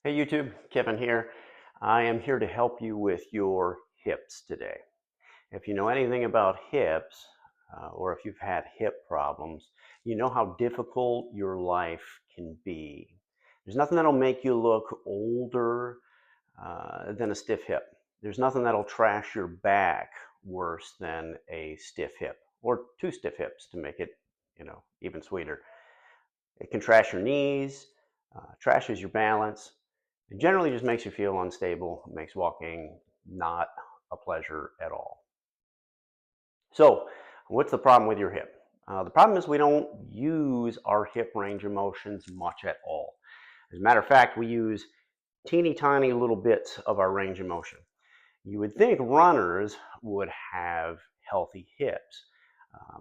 Hey YouTube, Kevin here. I am here to help you with your hips today. If you know anything about hips, or if you've had hip problems, you know how difficult your life can be. There's nothing that'll make you look older than a stiff hip. There's nothing that'll trash your back worse than a stiff hip, or two stiff hips to make it, even sweeter. It can trash your knees, trashes your balance. It generally just makes you feel unstable, makes walking not a pleasure at all. So, what's the problem with your hip? The problem is we don't use our hip range of motions much at all. As a matter of fact, we use teeny tiny little bits of our range of motion. You would think runners would have healthy hips,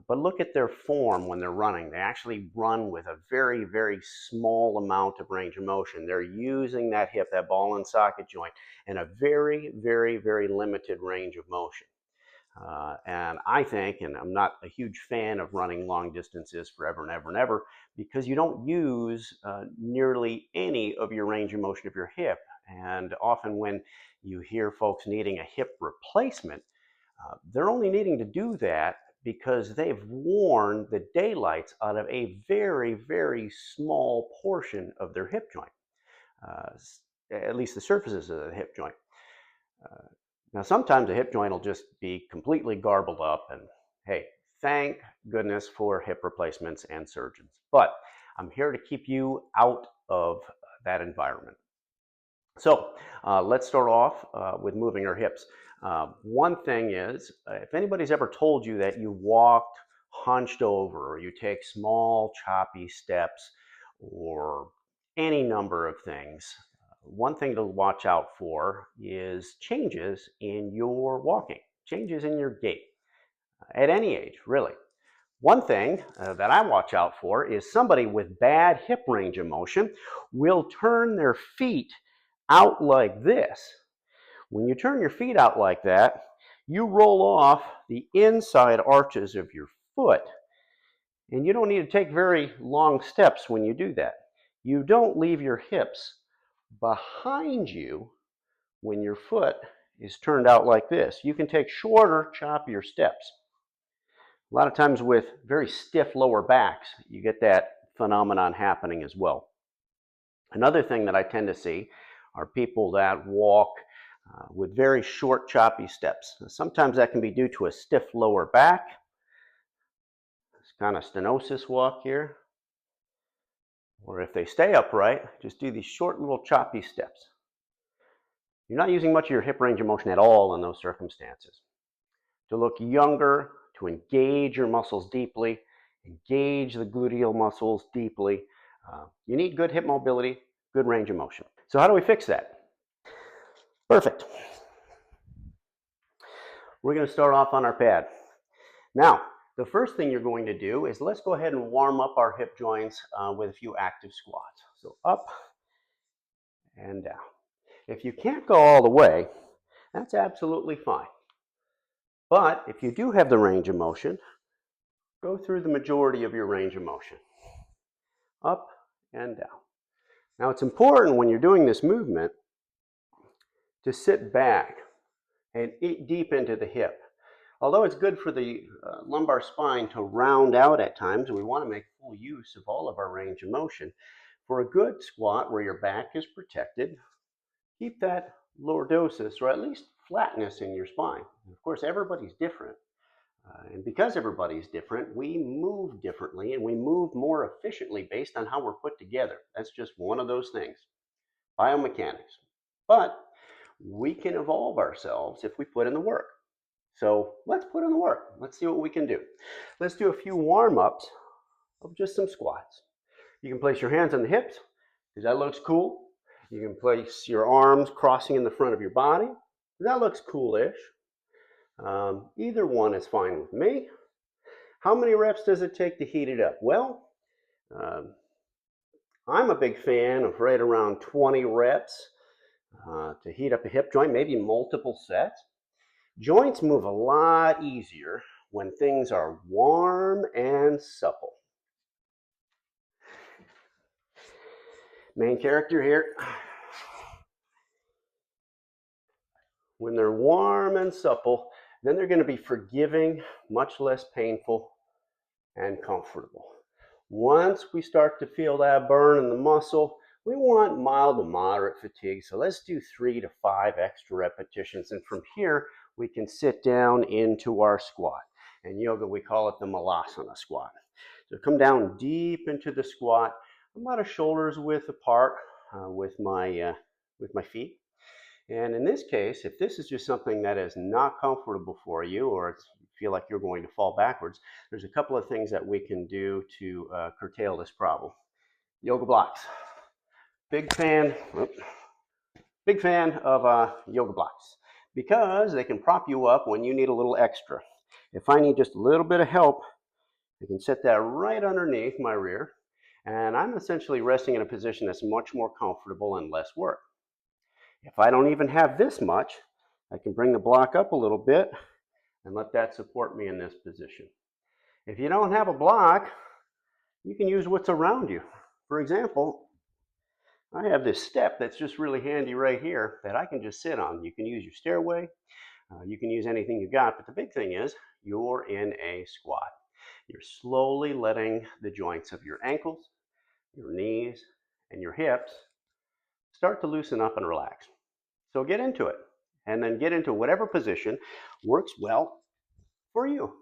but look at their form when they're running. They actually run with a very, very small amount of range of motion. They're using that hip, that ball and socket joint, in a very, very, very limited range of motion. And I think, and I'm not a huge fan of running long distances forever and ever and ever, because you don't use nearly any of your range of motion of your hip. And often when you hear folks needing a hip replacement, they're only needing to do that because they've worn the daylights out of a very, very small portion of their hip joint, at least the surfaces of the hip joint. Now, sometimes a hip joint will just be completely garbled up, and hey, thank goodness for hip replacements and surgeons. But I'm here to keep you out of that environment. So let's start off with moving our hips. One thing is, if anybody's ever told you that you walked hunched over, or you take small choppy steps, or any number of things, one thing to watch out for is changes in your walking, changes in your gait, at any age, really. One thing that I watch out for is somebody with bad hip range of motion will turn their feet out like this. When you turn your feet out like that, you roll off the inside arches of your foot, and you don't need to take very long steps when you do that. You don't leave your hips behind you when your foot is turned out like this. You can take shorter, choppier steps. A lot of times with very stiff lower backs, you get that phenomenon happening as well. Another thing that I tend to see are people that walk with very short, choppy steps. Sometimes that can be due to a stiff lower back. It's kind of stenosis walk here. Or if they stay upright, just do these short little choppy steps. You're not using much of your hip range of motion at all in those circumstances. To look younger, to engage your muscles deeply, engage the gluteal muscles deeply, you need good hip mobility, good range of motion. So how do we fix that? Perfect. We're going to start off on our pad. Now, the first thing you're going to do is let's go ahead and warm up our hip joints with a few active squats. So up and down. If you can't go all the way, that's absolutely fine. But if you do have the range of motion, go through the majority of your range of motion. Up and down. Now, it's important when you're doing this movement to sit back and eat deep into the hip. Although it's good for the lumbar spine to round out at times, we want to make full use of all of our range of motion. For a good squat where your back is protected, keep that lordosis, or at least flatness, in your spine. And of course, everybody's different. And because everybody's different, we move differently, and we move more efficiently based on how we're put together. That's just one of those things. Biomechanics. But we can evolve ourselves if we put in the work. So let's put in the work. Let's see what we can do. Let's do a few warm-ups of just some squats. You can place your hands on the hips, because that looks cool. You can place your arms crossing in the front of your body. That looks coolish. Either one is fine with me. How many reps does it take to heat it up? Well, I'm a big fan of right around 20 reps to heat up a hip joint, maybe multiple sets. Joints move a lot easier when things are warm and supple. Main character here. When they're warm and supple, then they're going to be forgiving, much less painful, and comfortable. Once we start to feel that burn in the muscle, we want mild to moderate fatigue. So let's do 3 to 5 extra repetitions. And from here, we can sit down into our squat. In yoga, we call it the malasana squat. So come down deep into the squat, about a shoulder's width apart with my feet. And in this case, if this is just something that is not comfortable for you, or you feel like you're going to fall backwards, there's a couple of things that we can do to curtail this problem. Yoga blocks. Big fan of yoga blocks because they can prop you up when you need a little extra. If I need just a little bit of help, I can set that right underneath my rear, and I'm essentially resting in a position that's much more comfortable and less work. If I don't even have this much, I can bring the block up a little bit and let that support me in this position. If you don't have a block, you can use what's around you. For example, I have this step that's just really handy right here that I can just sit on. You can use your stairway, you can use anything you got, but the big thing is you're in a squat. You're slowly letting the joints of your ankles, your knees, and your hips start to loosen up and relax. So get into it, and then get into whatever position works well for you.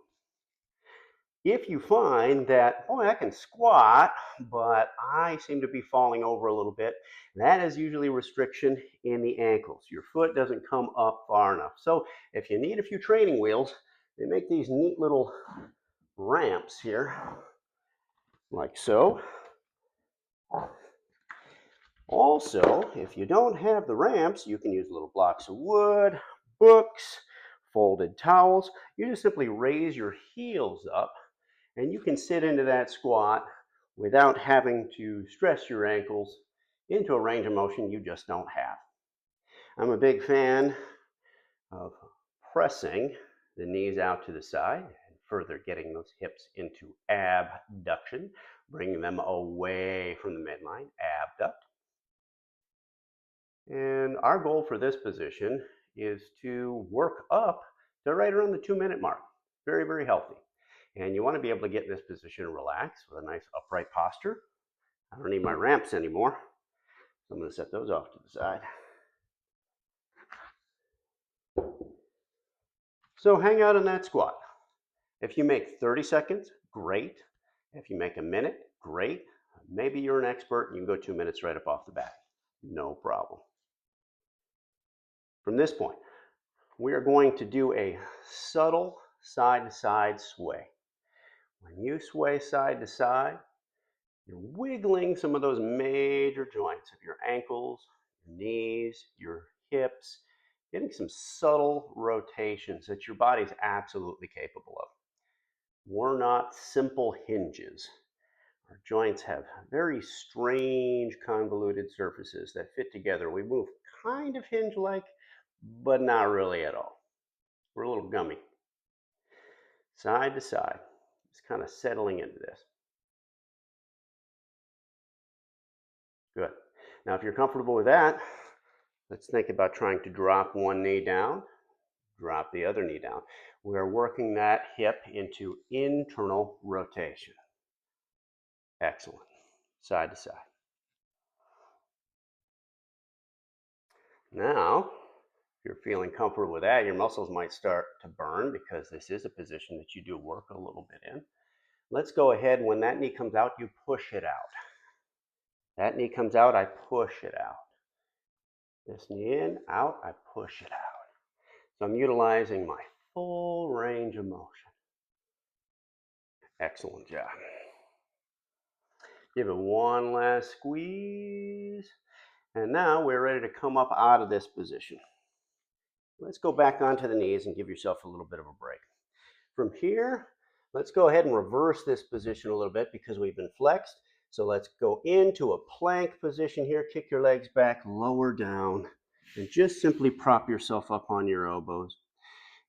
If you find that, boy, I can squat, but I seem to be falling over a little bit, that is usually restriction in the ankles. Your foot doesn't come up far enough. So if you need a few training wheels, they make these neat little ramps here, like so. Also, if you don't have the ramps, you can use little blocks of wood, books, folded towels. You just simply raise your heels up and you can sit into that squat without having to stress your ankles into a range of motion you just don't have. I'm a big fan of pressing the knees out to the side and further getting those hips into abduction, bringing them away from the midline, abduct. And our goal for this position is to work up to right around the 2-minute mark. Very, very healthy. And you want to be able to get in this position and relax with a nice upright posture. I don't need my ramps anymore, so I'm going to set those off to the side. So hang out in that squat. If you make 30 seconds, great. If you make a minute, great. Maybe you're an expert and you can go 2 minutes right up off the bat. No problem. From this point, we are going to do a subtle side-to-side sway. When you sway side to side, you're wiggling some of those major joints of your ankles, your knees, your hips, getting some subtle rotations that your body's absolutely capable of. We're not simple hinges. Our joints have very strange convoluted surfaces that fit together. We move kind of hinge-like, but not really at all. We're a little gummy. Side to side, just kind of settling into this. Good. Now, if you're comfortable with that, let's think about trying to drop one knee down, drop the other knee down. We're working that hip into internal rotation. Excellent. Side to side. Now, if you're feeling comfortable with that, your muscles might start to burn because this is a position that you do work a little bit in. Let's go ahead. When that knee comes out, you push it out. That knee comes out, I push it out. This knee in, out, I push it out. So I'm utilizing my full range of motion. Excellent job. Give it one last squeeze. And now we're ready to come up out of this position. Let's go back onto the knees and give yourself a little bit of a break. From here, let's go ahead and reverse this position a little bit because we've been flexed. So let's go into a plank position here. Kick your legs back, lower down, and just simply prop yourself up on your elbows.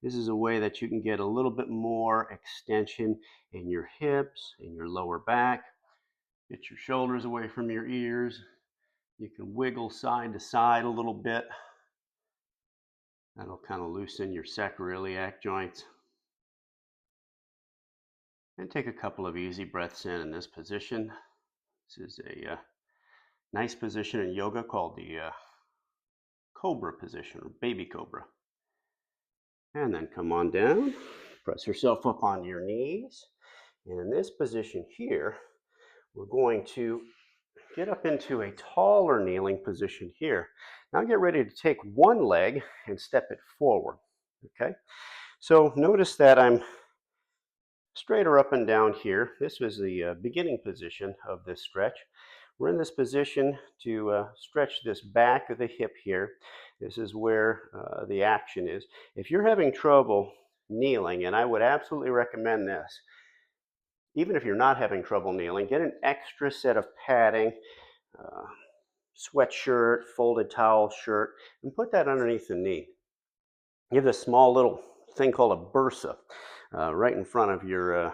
This is a way that you can get a little bit more extension in your hips, in your lower back. Get your shoulders away from your ears. You can wiggle side to side a little bit. That'll kind of loosen your sacroiliac joints. And take a couple of easy breaths in this position. This is a nice position in yoga called the cobra position, or baby cobra. And then come on down, press yourself up onto your knees. And in this position here, we're going to get up into a taller kneeling position here. Now get ready to take one leg and step it forward, okay? So notice that I'm straighter up and down here. This was the beginning position of this stretch. We're in this position to stretch this back of the hip here. This is where the action is. If you're having trouble kneeling, and I would absolutely recommend this, even if you're not having trouble kneeling, get an extra set of padding, sweatshirt, folded towel shirt, and put that underneath the knee. You have this small little thing called a bursa right in front of your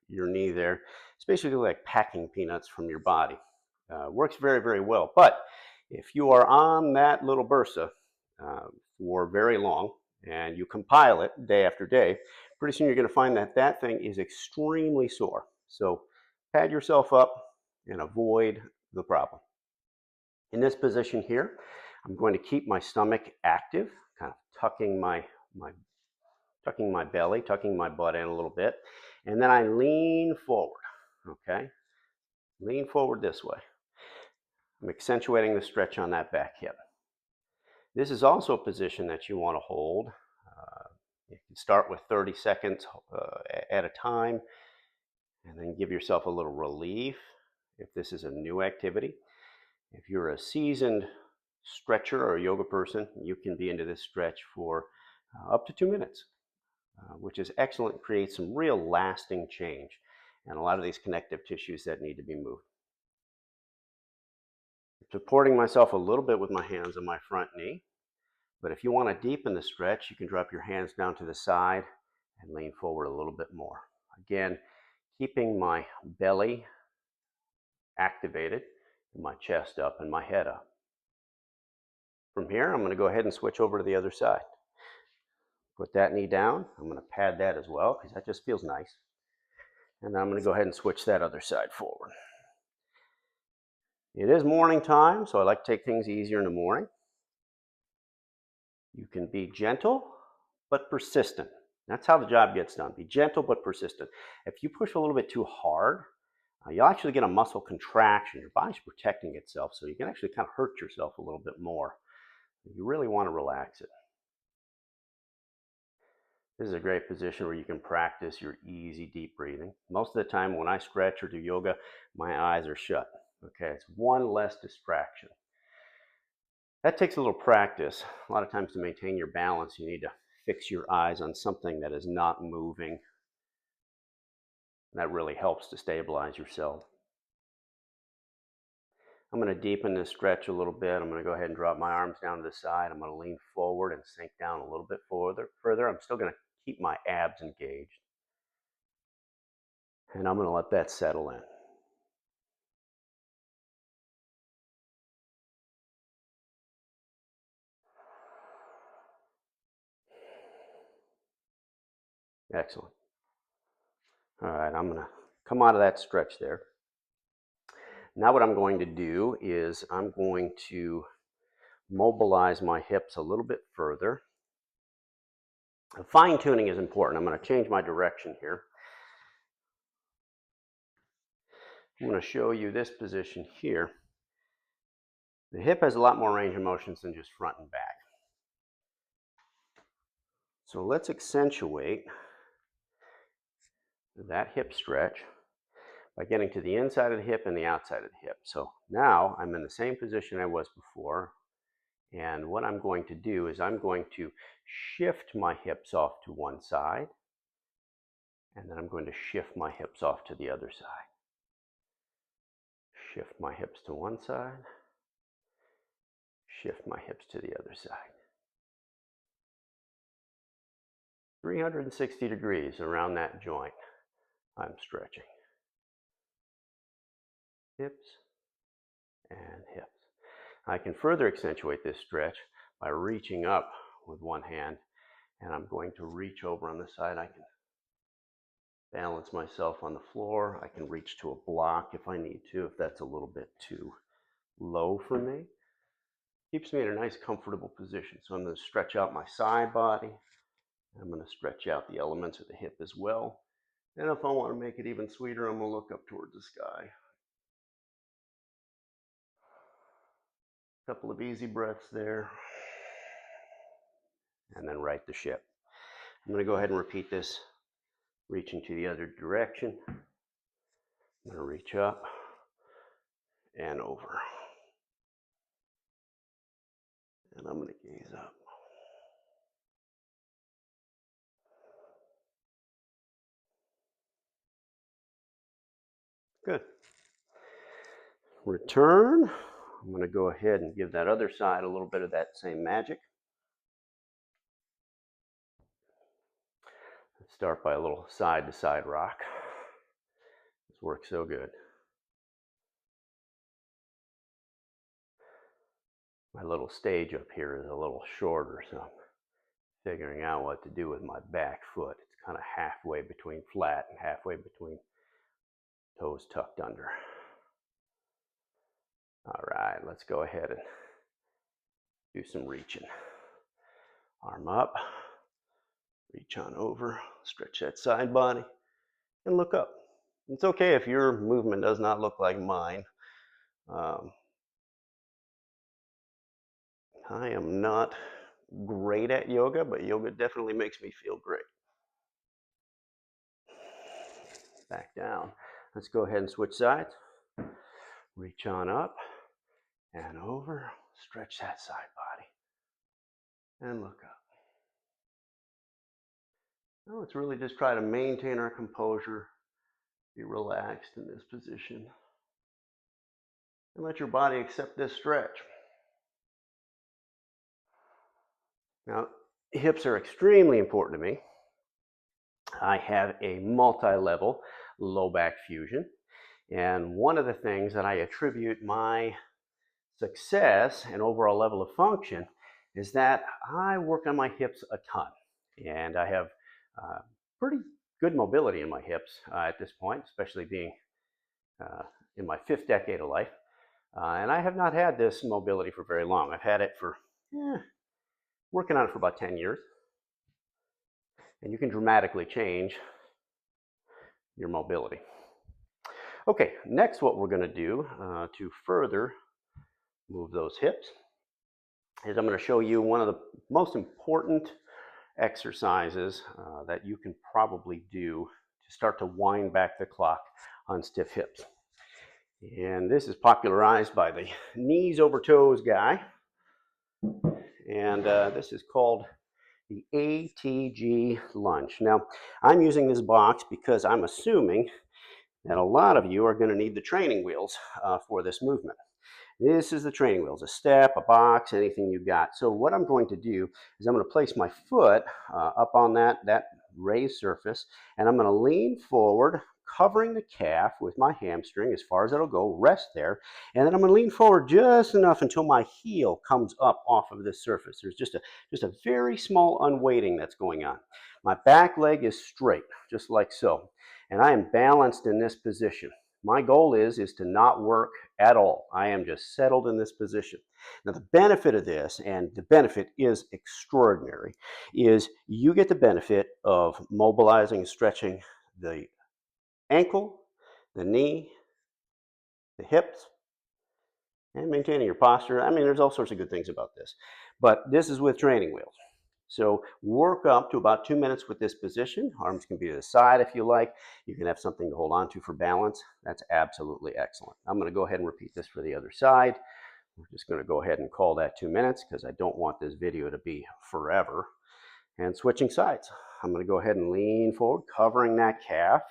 knee there. It's basically like packing peanuts from your body. Works very, very well. But if you are on that little bursa for very long and you compile it day after day, pretty soon you're going to find that that thing is extremely sore. So pad yourself up and avoid the problem. In this position here, I'm going to keep my stomach active, kind of tucking my belly, tucking my butt in a little bit, and then I lean forward, okay? Lean forward this way. I'm accentuating the stretch on that back hip. This is also a position that you want to hold. You can start with 30 seconds at a time, and then give yourself a little relief if this is a new activity. If you're a seasoned stretcher or a yoga person, you can be into this stretch for up to 2 minutes, which is excellent, creates some real lasting change and a lot of these connective tissues that need to be moved. Supporting myself a little bit with my hands on my front knee, but if you want to deepen the stretch, you can drop your hands down to the side and lean forward a little bit more. Again, keeping my belly activated, my chest up and my head up. From here, I'm going to go ahead and switch over to the other side. Put that knee down. I'm going to pad that as well because that just feels nice. And I'm going to go ahead and switch that other side forward. It is morning time, so I like to take things easier in the morning. You can be gentle but persistent. That's how the job gets done. Be gentle but persistent. If you push a little bit too hard, you'll actually get a muscle contraction. Your body's protecting itself, so you can actually kind of hurt yourself a little bit more. You really want to relax it. This is a great position where you can practice your easy, deep breathing. Most of the time when I stretch or do yoga, my eyes are shut. Okay, it's one less distraction. That takes a little practice. A lot of times to maintain your balance, you need to fix your eyes on something that is not moving. That really helps to stabilize yourself. I'm going to deepen this stretch a little bit. I'm going to go ahead and drop my arms down to the side. I'm going to lean forward and sink down a little bit further. I'm still going to keep my abs engaged. And I'm going to let that settle in. Excellent. All right, I'm going to come out of that stretch there. Now what I'm going to do is I'm going to mobilize my hips a little bit further. Fine tuning is important. I'm going to change my direction here. I'm going to show you this position here. The hip has a lot more range of motions than just front and back. So let's accentuate that hip stretch by getting to the inside of the hip and the outside of the hip. So now I'm in the same position I was before. And what I'm going to do is I'm going to shift my hips off to one side. And then I'm going to shift my hips off to the other side. Shift my hips to one side. Shift my hips to the other side. 360 degrees around that joint. I'm stretching. Hips and hips. I can further accentuate this stretch by reaching up with one hand, and I'm going to reach over on this side. I can balance myself on the floor. I can reach to a block if I need to, if that's a little bit too low for me. Keeps me in a nice comfortable position. So I'm going to stretch out my side body. I'm going to stretch out the elements of the hip as well. And if I want to make it even sweeter, I'm going to look up towards the sky. A couple of easy breaths there. And then right the ship. I'm going to go ahead and repeat this, reaching to the other direction. I'm going to reach up and over. And I'm going to gaze up. Good. Return. I'm going to go ahead and give that other side a little bit of that same magic. Let's start by a little side-to-side rock. This works so good. My little stage up here is a little shorter, so I'm figuring out what to do with my back foot. It's kind of halfway between flat and halfway between toes tucked under. All right, let's go ahead and do some reaching. Arm up, reach on over, stretch that side body, and look up. It's okay if your movement does not look like mine. I am not great at yoga, but yoga definitely makes me feel great. Back down. Let's go ahead and switch sides. Reach on up and over. Stretch that side body and look up. Now let's really just try to maintain our composure, be relaxed in this position, and let your body accept this stretch. Now, hips are extremely important to me. I have a multi-level low back fusion, and one of the things that I attribute my success and overall level of function is that I work on my hips a ton, and I have pretty good mobility in my hips at this point, especially being in my 5th decade of life, and I have not had this mobility for very long. I've had it for working on it for about 10 years, and you can dramatically change your mobility. Okay, next what we're going to do to further move those hips is I'm going to show you one of the most important exercises that you can probably do to start to wind back the clock on stiff hips. And this is popularized by the knees over toes guy. And this is called the ATG lunge. Now, I'm using this box because I'm assuming that a lot of you are going to need the training wheels for this movement. This is the training wheels, a step, a box, anything you've got. So what I'm going to do is I'm going to place my foot up on that raised surface, and I'm going to lean forward, covering the calf with my hamstring as far as it'll go, rest there, and then I'm going to lean forward just enough until my heel comes up off of this surface. There's just a very small unweighting that's going on. My back leg is straight, just like so, and I am balanced in this position. My goal is to not work at all. I am just settled in this position. Now, the benefit of this, and the benefit is extraordinary, is you get the benefit of mobilizing and stretching the ankle, the knee, the hips, and maintaining your posture. I mean, there's all sorts of good things about this. But this is with training wheels. So work up to about 2 minutes with this position. Arms can be to the side if you like. You can have something to hold on to for balance. That's absolutely excellent. I'm going to go ahead and repeat this for the other side. We're just going to go ahead and call that 2 minutes because I don't want this video to be forever. And switching sides. I'm going to go ahead and lean forward, covering that calf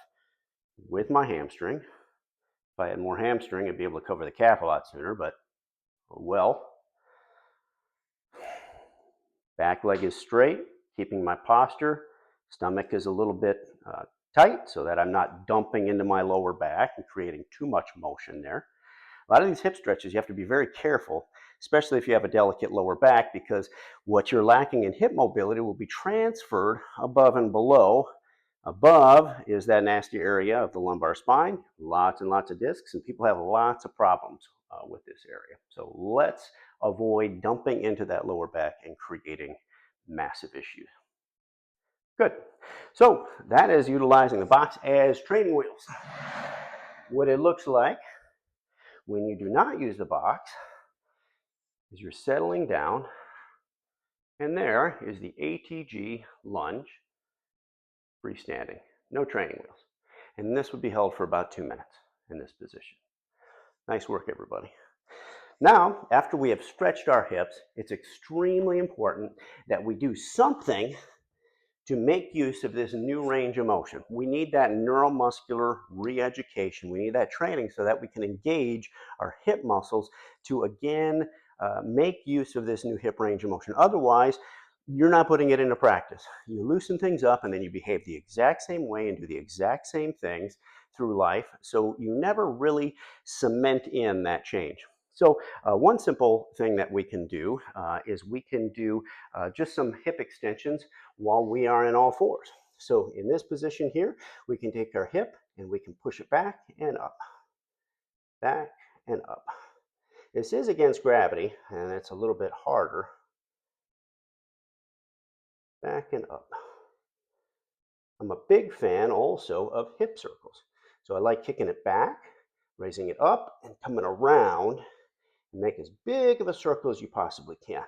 with my hamstring. If I had more hamstring, I'd be able to cover the calf a lot sooner, but well. Back leg is straight, keeping my posture. Stomach is a little bit tight so that I'm not dumping into my lower back and creating too much motion there. A lot of these hip stretches, you have to be very careful especially if you have a delicate lower back, because what you're lacking in hip mobility will be transferred above and below. Above is that nasty area of the lumbar spine, lots and lots of discs, and people have lots of problems with this area. So let's avoid dumping into that lower back and creating massive issues. Good. So that is utilizing the box as training wheels. What it looks like when you do not use the box is you're settling down, and there is the ATG lunge, freestanding, no training wheels. And this would be held for about 2 minutes in this position. Nice work, everybody. Now, after we have stretched our hips, it's extremely important that we do something to make use of this new range of motion. We need that neuromuscular re-education. We need that training so that we can engage our hip muscles to again make use of this new hip range of motion. Otherwise, you're not putting it into practice. You loosen things up and then you behave the exact same way and do the exact same things through life. So you never really cement in that change. So one simple thing that we can do is we can do just some hip extensions while we are in all fours. So in this position here, we can take our hip and we can push it back and up, back and up. This is against gravity and it's a little bit harder. Back and up. I'm a big fan also of hip circles. So I like kicking it back, raising it up, and coming around and make as big of a circle as you possibly can.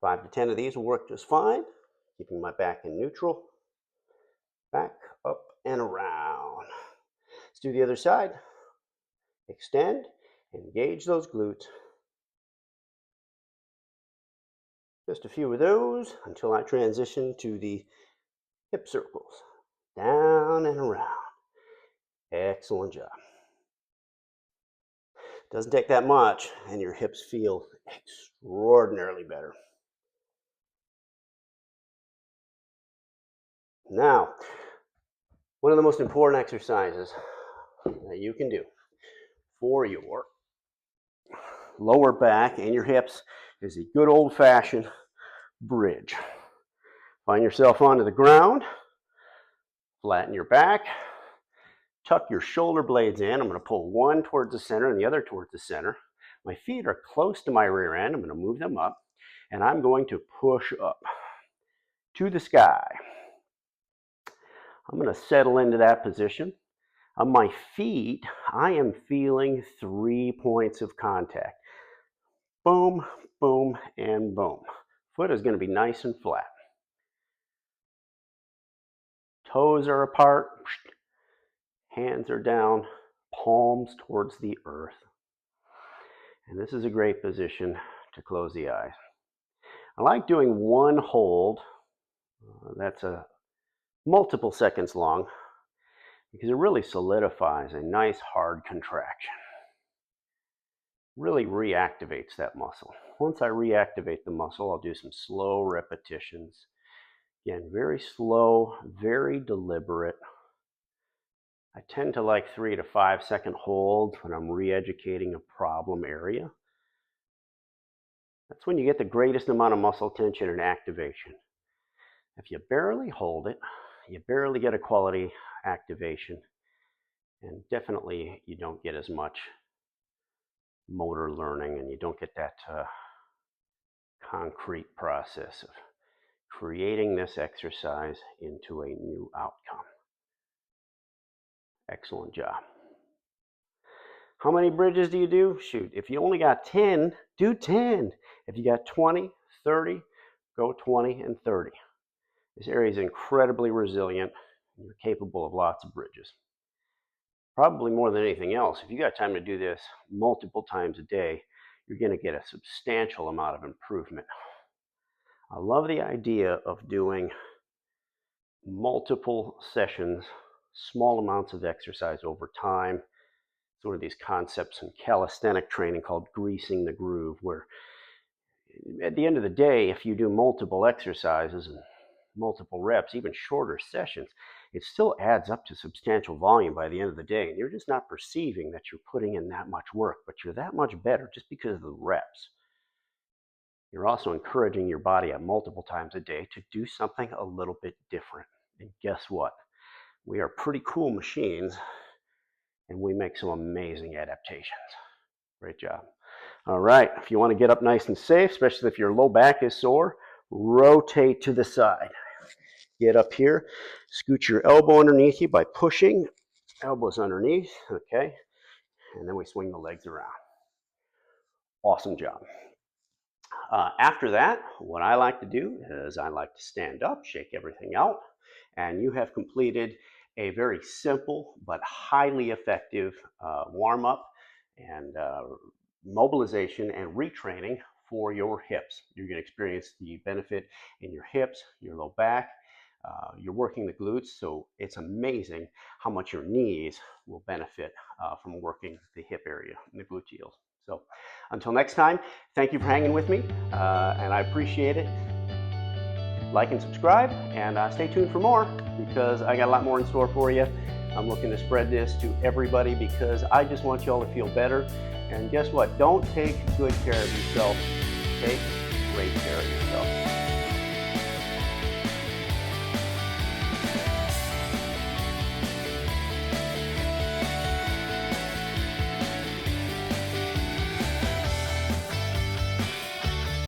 5 to 10 of these will work just fine, keeping my back in neutral. Back, up, and around. Let's do the other side. Extend, engage those glutes. Just a few of those until I transition to the hip circles. Down and around. Excellent job. Doesn't take that much and your hips feel extraordinarily better. Now, one of the most important exercises that you can do for your lower back and your hips is a good old-fashioned bridge. Find yourself onto the ground, flatten your back, tuck your shoulder blades in. I'm going to pull one towards the center and the other towards the center. My feet are close to my rear end. I'm going to move them up, and I'm going to push up to the sky. I'm going to settle into that position. On my feet, I am feeling 3 points of contact. Boom, boom, and boom. Foot is going to be nice and flat. Toes are apart. Hands are down, palms towards the earth. And this is a great position to close the eyes. I like doing one hold. That's multiple seconds long because it really solidifies a nice hard contraction. Really reactivates that muscle. Once I reactivate the muscle, I'll do some slow repetitions. Again, very slow, very deliberate. I tend to like 3 to 5 second holds when I'm re-educating a problem area. That's when you get the greatest amount of muscle tension and activation. If you barely hold it, you barely get a quality activation, and definitely you don't get as much motor learning, and you don't get that concrete process of creating this exercise into a new outcome. Excellent job. How many bridges do you do? Shoot, if you only got 10, do 10. If you got 20, 30, go 20 and 30. This area is incredibly resilient, and you're capable of lots of bridges. Probably more than anything else, if you got time to do this multiple times a day, you're going to get a substantial amount of improvement. I love the idea of doing multiple sessions, small amounts of exercise over time. Sort of these concepts in calisthenic training called greasing the groove, where at the end of the day, if you do multiple exercises and multiple reps, even shorter sessions, it still adds up to substantial volume by the end of the day. And you're just not perceiving that you're putting in that much work, but you're that much better just because of the reps. You're also encouraging your body at multiple times a day to do something a little bit different. And guess what? We are pretty cool machines, and we make some amazing adaptations. Great job. All right, if you want to get up nice and safe, especially if your low back is sore, rotate to the side. Get up here, scoot your elbow underneath you by pushing, elbows underneath, okay? And then we swing the legs around. Awesome job. After that, what I like to do is I like to stand up, shake everything out, and you have completed a very simple but highly effective warm-up and mobilization and retraining for your hips. You're going to experience the benefit in your hips, your low back. You're working the glutes, so it's amazing how much your knees will benefit from working the hip area and the gluteals. So until next time, thank you for hanging with me, and I appreciate it. Like and subscribe, and stay tuned for more, because I got a lot more in store for you. I'm looking to spread this to everybody because I just want you all to feel better. And guess what? Don't take good care of yourself. Take great care of yourself.